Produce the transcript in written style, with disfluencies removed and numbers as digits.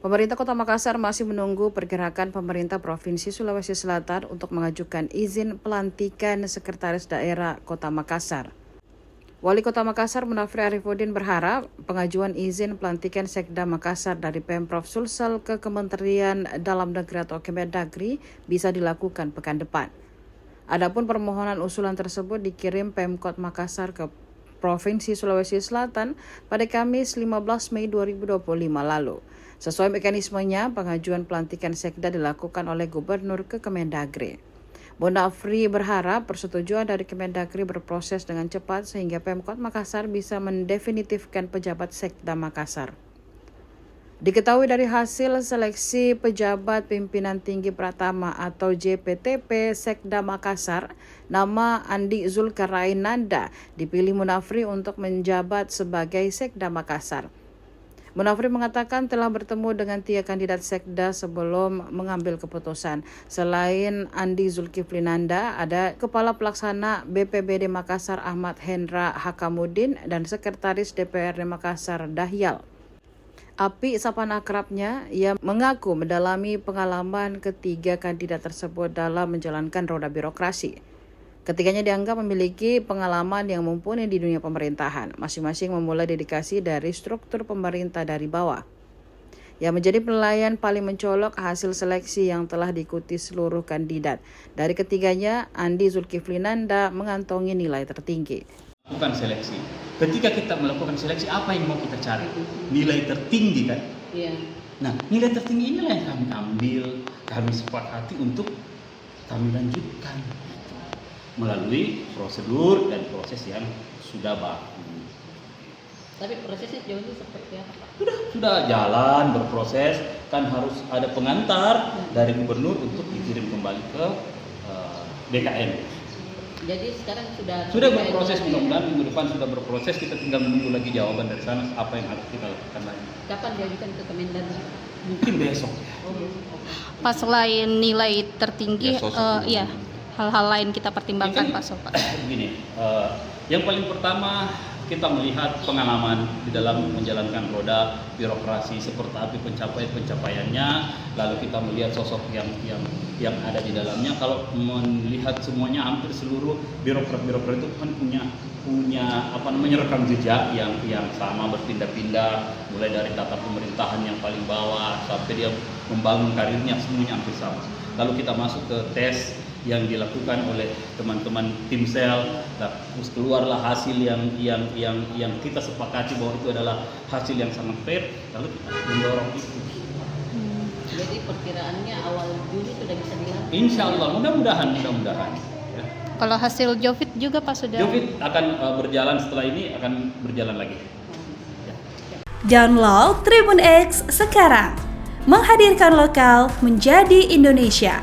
Pemerintah Kota Makassar masih menunggu pergerakan pemerintah Provinsi Sulawesi Selatan untuk mengajukan izin pelantikan Sekretaris Daerah Kota Makassar. Wali Kota Makassar Munafri Arifudin berharap pengajuan izin pelantikan Sekda Makassar dari Pemprov Sulsel ke Kementerian Dalam Negeri atau Kemendagri bisa dilakukan pekan depan. Adapun permohonan usulan tersebut dikirim Pemkot Makassar ke Provinsi Sulawesi Selatan pada Kamis 15 Mei 2025 lalu. Sesuai mekanismenya, pengajuan pelantikan Sekda dilakukan oleh Gubernur ke Kemendagri. Munafri berharap persetujuan dari Kemendagri berproses dengan cepat sehingga Pemkot Makassar bisa mendefinitifkan pejabat Sekda Makassar. Diketahui dari hasil seleksi pejabat pimpinan tinggi Pratama atau JPTP Sekda Makassar, nama Andi Zulkarnainanda dipilih Munafri untuk menjabat sebagai Sekda Makassar. Munafri mengatakan telah bertemu dengan 3 kandidat Sekda sebelum mengambil keputusan. Selain Andi Zulkiflinanda, ada Kepala Pelaksana BPBD Makassar Ahmad Hendra Hakamuddin dan Sekretaris DPRD Makassar Dahyal. Api sapaan akrabnya, ia mengaku mendalami pengalaman ketiga kandidat tersebut dalam menjalankan roda birokrasi. Ketiganya dianggap memiliki pengalaman yang mumpuni di dunia pemerintahan. Masing-masing memulai dedikasi dari struktur pemerintah dari bawah. Yang menjadi penilaian paling mencolok hasil seleksi yang telah diikuti seluruh kandidat. Dari ketiganya, Andi Zulkiflinanda mengantongi nilai tertinggi. Lakukan seleksi. Ketika kita melakukan seleksi, apa yang mau kita cari? Nilai tertinggi kan? Iya. Nah, nilai tertinggi inilah yang kami ambil, kami sepakati untuk kami lanjutkan melalui prosedur dan proses yang sudah baku. Tapi prosesnya jauh ini seperti apa, Pak? Sudah jalan berproses, kan harus ada pengantar dari gubernur untuk dikirim kembali ke BKN. Jadi sekarang sudah berproses, mudah-mudahan minggu depan sudah berproses, kita tinggal menunggu lagi jawaban dari sana apa yang harus kita lakukan lagi. Kapan diajukan ke Kemendagri? Mungkin besok. Pas selain nilai tertinggi, ya hal-hal lain kita pertimbangkan Pak Sopa. Begini, yang paling pertama kita melihat pengalaman di dalam menjalankan roda birokrasi seperti apa pencapaiannya, lalu kita melihat sosok yang ada di dalamnya. Kalau melihat semuanya, hampir seluruh birokrat itu kan punya rekam jejak yang sama, berpindah-pindah, mulai dari tata pemerintahan yang paling bawah sampai dia membangun karirnya, semuanya hampir sama. Lalu kita masuk ke tes yang dilakukan oleh teman-teman tim sel, terus keluarlah hasil yang kita sepakati bahwa itu adalah hasil yang sangat fair, lalu kita mendorong itu. Jadi perkiraannya awal Juni sudah bisa dilakukan. Insya Allah, mudah-mudahan. Ya. Kalau hasil Jovit juga Pak sudah. Jovit akan berjalan setelah ini, akan berjalan lagi. Ya. Download Tribun X sekarang, menghadirkan lokal menjadi Indonesia.